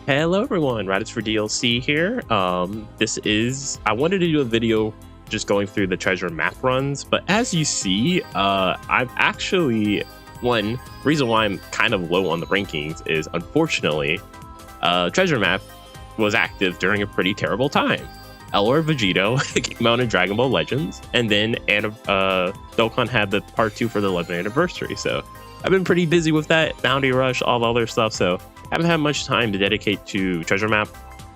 Hello everyone, Raditz for DLC here. I wanted to do a video just going through the treasure map runs, but as you see, I've actually, one reason why I'm kind of low on the rankings is unfortunately, treasure map was active during a pretty terrible time. Elor Vegito came out in Dragon Ball Legends, and then Dokkan had the part 2 for the 11th anniversary, so I've been pretty busy with that, Bounty Rush, all the other stuff, so haven't had much time to dedicate to treasure map.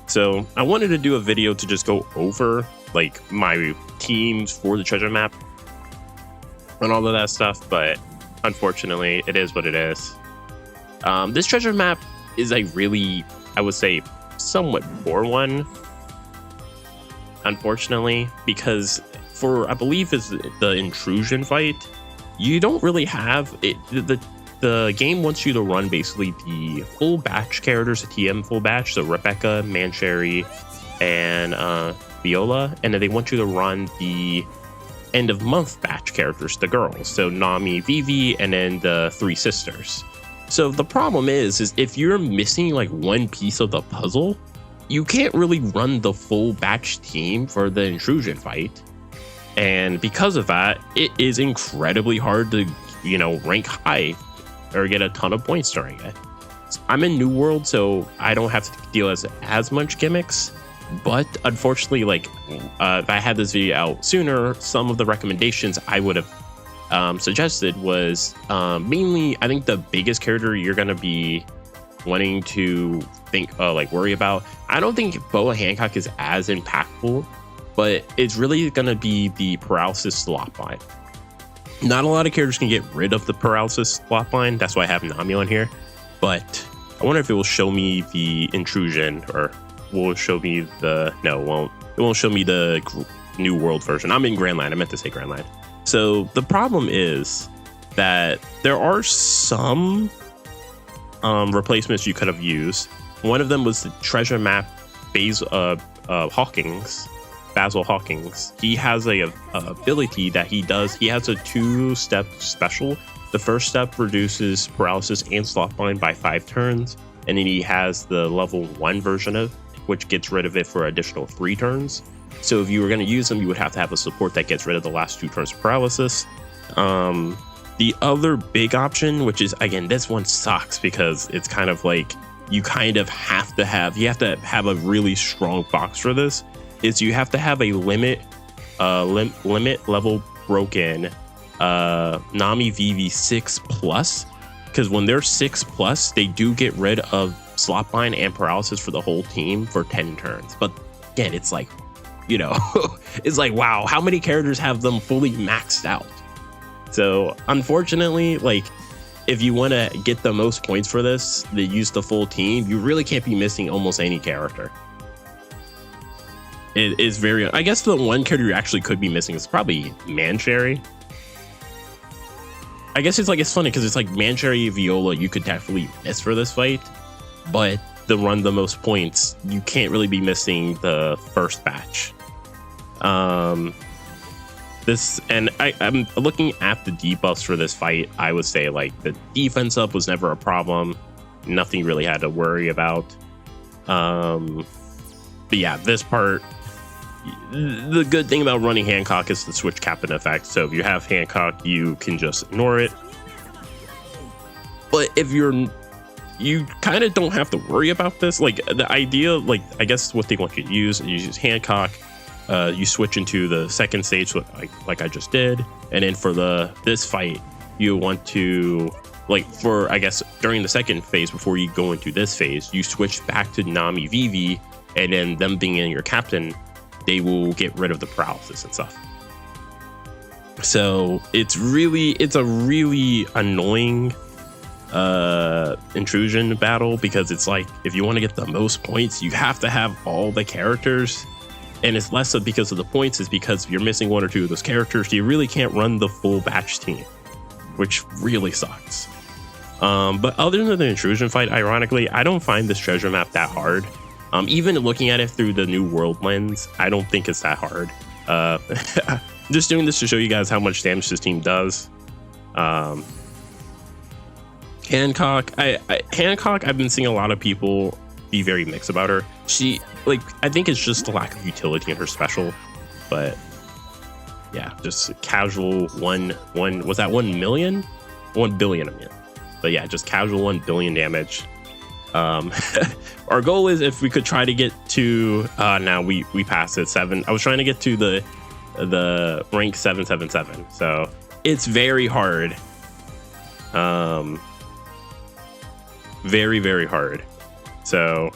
So I wanted to do a video to just go over like my teams for the treasure map and all of that stuff, but unfortunately it is what it is. This treasure map is a really, I would say, somewhat poor one, unfortunately, because for, I believe is the intrusion fight, you don't really have it. The game wants you to run basically the full batch characters, the TM full batch, so Rebecca, Mancherry, and Viola, and then they want you to run the end of month batch characters, the girls, so Nami, Vivi, and then the 3 sisters. So the problem is if you're missing like one piece of the puzzle, you can't really run the full batch team for the intrusion fight. And because of that, it is incredibly hard to, rank high or get a ton of points during it. I'm in New World, so I don't have to deal with as much gimmicks, but unfortunately, if I had this video out sooner, some of the recommendations I would have suggested was mainly, I think the biggest character you're going to be wanting to worry about. I don't think Boa Hancock is as impactful, but it's really going to be the paralysis slot line. Not a lot of characters can get rid of the paralysis slot line. That's why I have Nami on here. But I wonder if it will show me the intrusion, or will show me the, no, it won't. It won't show me the New World version. I'm in Grand Line. I meant to say Grand Line. So the problem is that there are some replacements you could have used. One of them was the treasure map Basil Hawkins. He has a ability that he does. He has a 2-step special. The first step reduces paralysis and slot bind by 5 turns, and then he has the level 1 version of which gets rid of it for additional 3 turns. So if you were going to use him, you would have to have a support that gets rid of the last 2 turns of paralysis. The other big option, which is, again, this one sucks because it's kind of like you have to have a really strong box for this, is you have to have a limit level broken Nami Vivi 6+, because when they're 6+, they do get rid of slot bind and paralysis for the whole team for 10 turns. But again, it's like, it's like, wow, how many characters have them fully maxed out? So unfortunately, if you want to get the most points for this, they use the full team, you really can't be missing almost any character. It is very, I guess the one character you actually could be missing is probably Mancherry. I guess it's funny because it's like Mancherry, Viola, you could definitely miss for this fight, but to run the most points, you can't really be missing the first batch. I'm looking at the debuffs for this fight. I would say the defense up was never a problem. Nothing really had to worry about. But yeah, this part, the good thing about running Hancock is the switch captain effect. So if you have Hancock, you can just ignore it. But if you kind of don't have to worry about this. The idea, I guess what they want you to use Hancock. You switch into the second stage, like I just did, and then for this fight, you want to I guess during the second phase before you go into this phase, you switch back to Nami Vivi, and then them being in your captain, they will get rid of the paralysis and stuff. So it's a really annoying intrusion battle, because it's like, if you want to get the most points, you have to have all the characters. And it's less of because of the points, is because if you're missing 1 or 2 of those characters, you really can't run the full batch team, which really sucks. But other than the intrusion fight, ironically, I don't find this treasure map that hard. Even looking at it through the New World lens, I don't think it's that hard. Just doing this to show you guys how much damage this team does. Hancock, I've been seeing a lot of people be very mixed about her. She, like, I think it's just the lack of utility in her special, but yeah, just casual was that 1 million? 1 billion, I mean. But yeah, just casual 1 billion damage. Our goal is if we could try to get to now we passed it 7. I was trying to get to the rank 777, so it's very hard. Very, very hard. So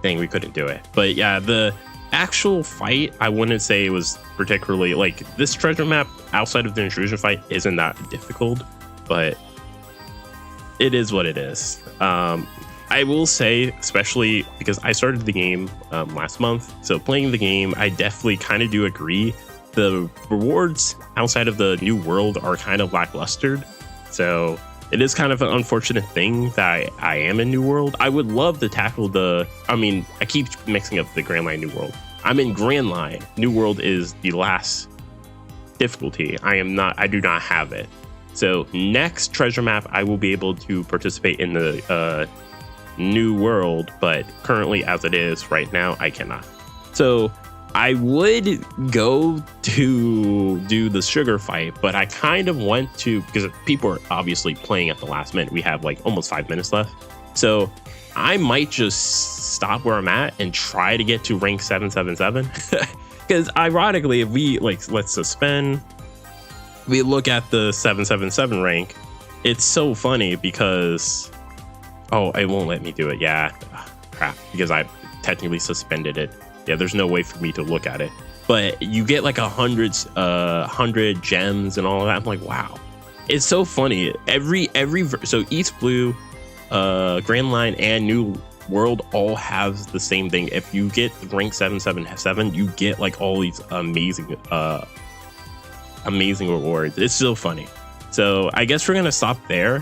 dang, we couldn't do it. But yeah, the actual fight, I wouldn't say it was particularly, like, this treasure map outside of the intrusion fight isn't that difficult, but it is what it is. I will say, especially because I started the game last month, so playing the game, I definitely kind of do agree the rewards outside of the new world are kind of lackluster. So it is kind of an unfortunate thing that I am in New World. I would love to tackle I keep mixing up the Grand Line New World. I'm in Grand Line. New World is the last difficulty. I do not have it. So next treasure map, I will be able to participate in the New World, but currently as it is right now, I cannot. So I would go to do the sugar fight, but I kind of went to, because people are obviously playing at the last minute. We have like almost 5 minutes left. So I might just stop where I'm at and try to get to rank 777. Because ironically, if we let's suspend, we look at the 777 rank, it's so funny because, oh, it won't let me do it. Yeah, crap, because I technically suspended it. Yeah, there's no way for me to look at it, but you get like 100 gems and all of that. I'm like, wow, it's so funny. So East Blue, Grand Line, and New World all have the same thing. If you get rank 777, you get like all these amazing rewards. It's so funny. So I guess we're gonna stop there.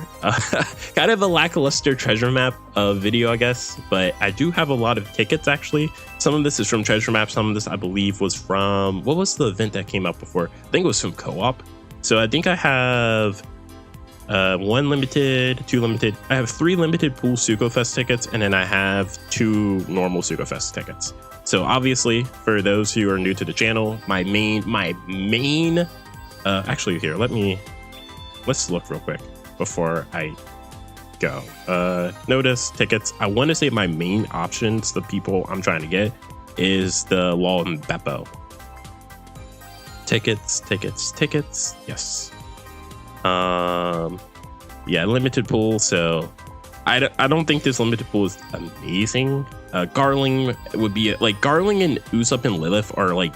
Kind of a lackluster treasure map video, I guess, but I do have a lot of tickets actually. Some of this is from treasure map, some of this I believe was from, what was the event that came out before? I think it was from co-op. So I think I have 1 limited, 2 limited. I have 3 limited pool Sukofest tickets, and then I have 2 normal Sukofest tickets. So obviously, for those who are new to the channel, my main actually here, let's look real quick before I go. Notice tickets. I want to say my main options, the people I'm trying to get, is the Law and Beppo. Tickets. Yes. Yeah, limited pool. So I don't think this limited pool is amazing. Garling would be like, Garling and Usopp and Lilith are like,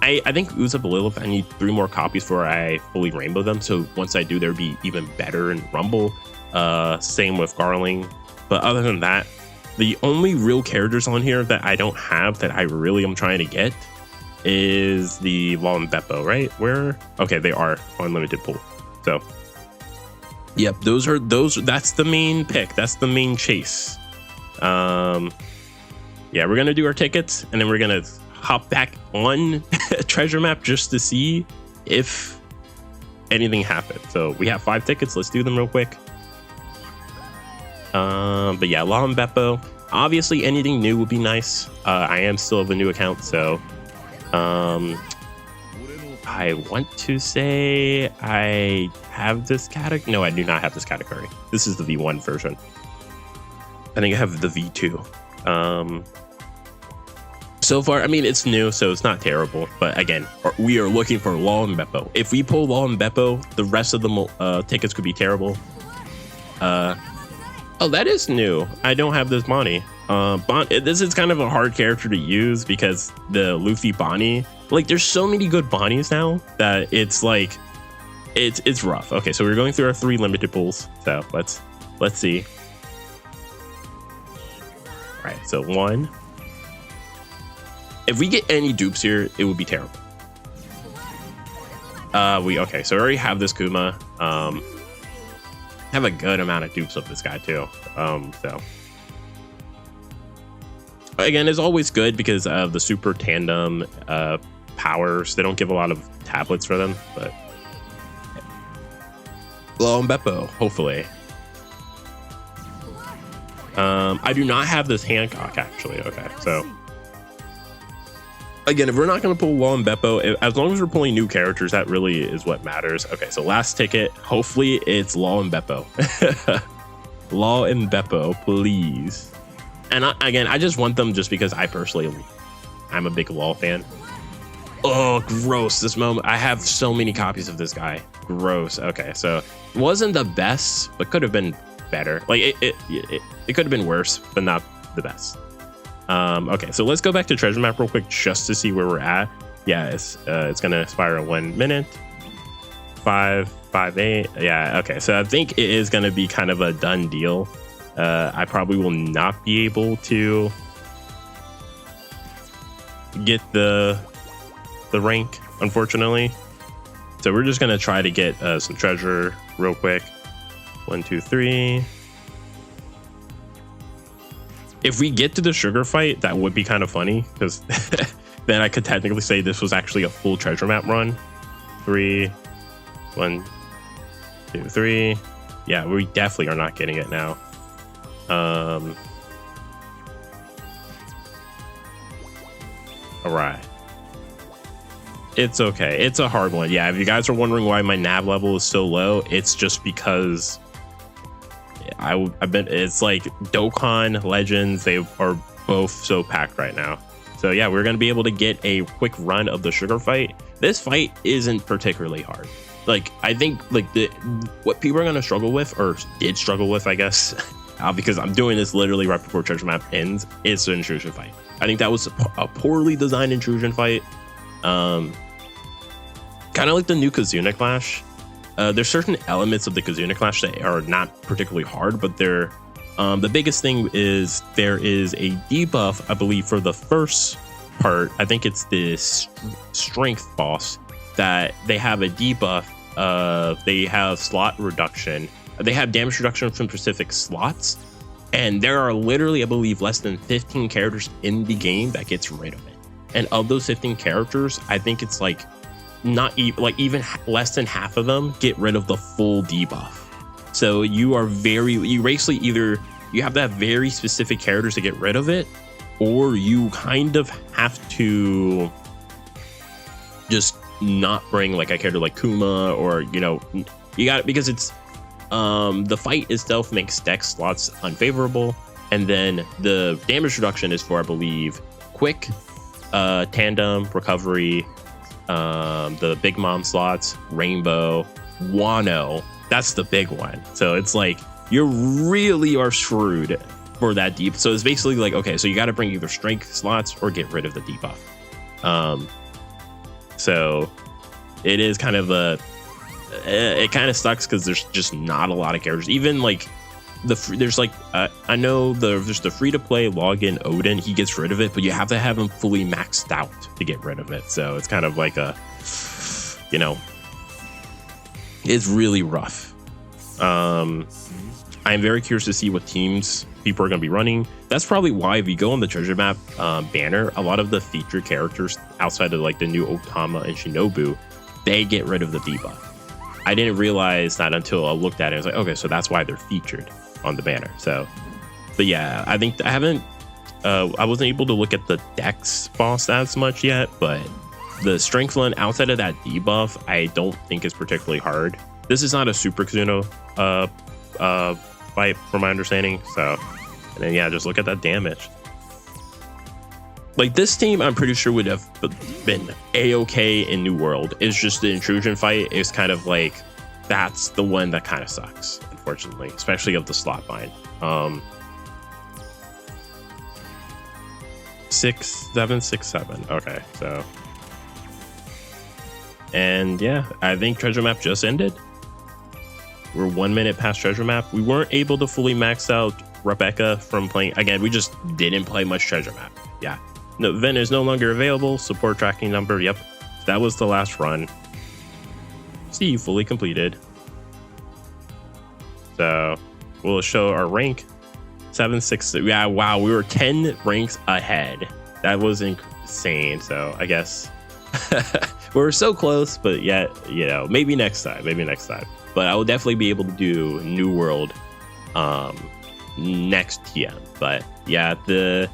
I think Usopp and Lilith, I need 3 more copies before I fully rainbow them. So once I do, they'll be even better in Rumble. Same with Garling. But other than that, the only real characters on here that I don't have that I really am trying to get is the Law and Beppo, right? Where? Okay, they are on limited pool. So yep, that's the main pick. That's the main chase. Yeah, we're gonna do our tickets, and then we're gonna hop back on treasure map just to see if anything happened. So we have 5 tickets. Let's do them real quick. But yeah, Law and Beppo. Obviously, anything new would be nice. I am still of a new account, so I want to say I have this category. No, I do not have this category. This is the V1 version. I think I have the V2. So far, I mean, it's new, so it's not terrible. But again, we are looking for Law and Beppo. If we pull Law and Beppo, the rest of the tickets could be terrible. Oh, that is new. I don't have this Bonnie. This is kind of a hard character to use because the Luffy Bonnie, like, there's so many good Bonnies now that it's like, it's rough. Okay, so we're going through our 3 limited pools. So let's see. All right, so 1. If we get any dupes here, it would be terrible. Okay, so I already have this Kuma. Have a good amount of dupes of this guy too. So again, it's always good because of the super tandem powers. They don't give a lot of tablets for them, but Law and Beppo, hopefully. I do not have this Hancock actually. Okay, so again, if we're not going to pull Law and Beppo, as long as we're pulling new characters, that really is what matters. Okay, so last ticket. Hopefully it's Law and Beppo. Law and Beppo, please. And again, I just want them just because I'm a big Law fan. Oh, gross. This moment. I have so many copies of this guy. Gross. Okay, so it wasn't the best, but could have been better. Like it could have been worse, but not the best. Okay, so let's go back to treasure map real quick just to see where we're at. Yeah, it's gonna expire in 1 minute. 558. Yeah, okay, so I think it is gonna be kind of a done deal. I probably will not be able to get the rank, unfortunately. So we're just gonna try to get some treasure real quick. 1, 2, 3. If we get to the sugar fight, that would be kind of funny because then I could technically say this was actually a full treasure map run. 3, 1, 2, 3. Yeah, we definitely are not getting it now. All right. It's okay. It's a hard one. Yeah, if you guys are wondering why my nav level is so low, it's just because I've been. It's like Dokkan Legends. They are both so packed right now. So yeah, we're gonna be able to get a quick run of the sugar fight. This fight isn't particularly hard. Like I think like what people are gonna struggle with, or did struggle with, I guess, because I'm doing this literally right before treasure map ends. It's the intrusion fight. I think that was a poorly designed intrusion fight. Kind of like the new Kazuna Clash. There's certain elements of the Kazuna Clash that are not particularly hard, but they're the biggest thing is there is a debuff, I believe, for the first part. I think it's this strength boss that they have a debuff. They have slot reduction. They have damage reduction from specific slots, and there are literally, I believe, less than 15 characters in the game that gets rid of it. And of those 15 characters, I think it's like even less than half of them get rid of the full debuff. So you basically either you have to have very specific characters to get rid of it, or you kind of have to just not bring like a character like Kuma, or you got it, because it's the fight itself makes dex slots unfavorable, and then the damage reduction is for, I believe, quick, tandem, recovery, the big mom slots, rainbow, Wano. That's the big one. So it's like you really are screwed for that deep. So it's basically like, okay, so you got to bring either strength slots or get rid of the debuff. So it is kind of it kind of sucks because there's just not a lot of characters. Even like there's like I know there's the free to play login Odin. He gets rid of it, but you have to have him fully maxed out to get rid of it. So it's kind of like it's really rough. I'm very curious to see what teams people are going to be running. That's probably why if you go on the treasure map banner, a lot of the featured characters outside of like the new Otama and Shinobu, they get rid of the debuff. I didn't realize that until I looked at it. I was like, okay, so that's why they're featured on the banner. So, but yeah, I think I wasn't able to look at the dex boss as much yet, but the strength one outside of that debuff, I don't think is particularly hard. This is not a super Kazuna fight from my understanding. So, and then yeah, just look at that damage. Like this team, I'm pretty sure would have been a-okay in New World. It's just the intrusion fight is kind of like, that's the one that kind of sucks, unfortunately, especially of the slot bind. 6, 7, 6, 7. Okay, so. And yeah, I think treasure map just ended. We're 1 minute past treasure map. We weren't able to fully max out Rebecca from playing. Again, we just didn't play much treasure map. Yeah. No, event is no longer available. Support tracking number. Yep. That was the last run. See, fully completed. So we'll show our rank. 7, 6. Yeah, wow. We were 10 ranks ahead. That was insane. So I guess we were so close, but yet, maybe next time. But I will definitely be able to do New World next TM. But yeah, the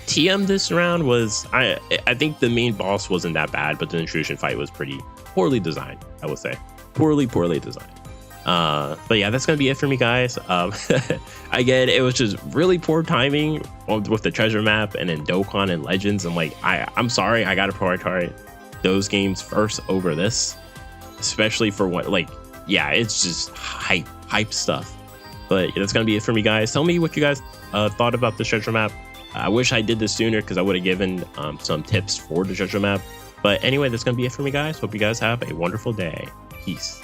TM this round was, I think the main boss wasn't that bad, but the intrusion fight was pretty poorly designed, I would say. Poorly designed. But yeah, that's gonna be it for me, guys. Again, it was just really poor timing with the treasure map and then Dokkan and Legends. I'm like, I'm sorry, I gotta prioritize those games first over this, especially for what, like, yeah, it's just hype stuff. But yeah, that's gonna be it for me, guys. Tell me what you guys thought about the treasure map. I wish I did this sooner because I would have given some tips for the treasure map. But anyway, that's gonna be it for me, guys. Hope you guys have a wonderful day. Peace.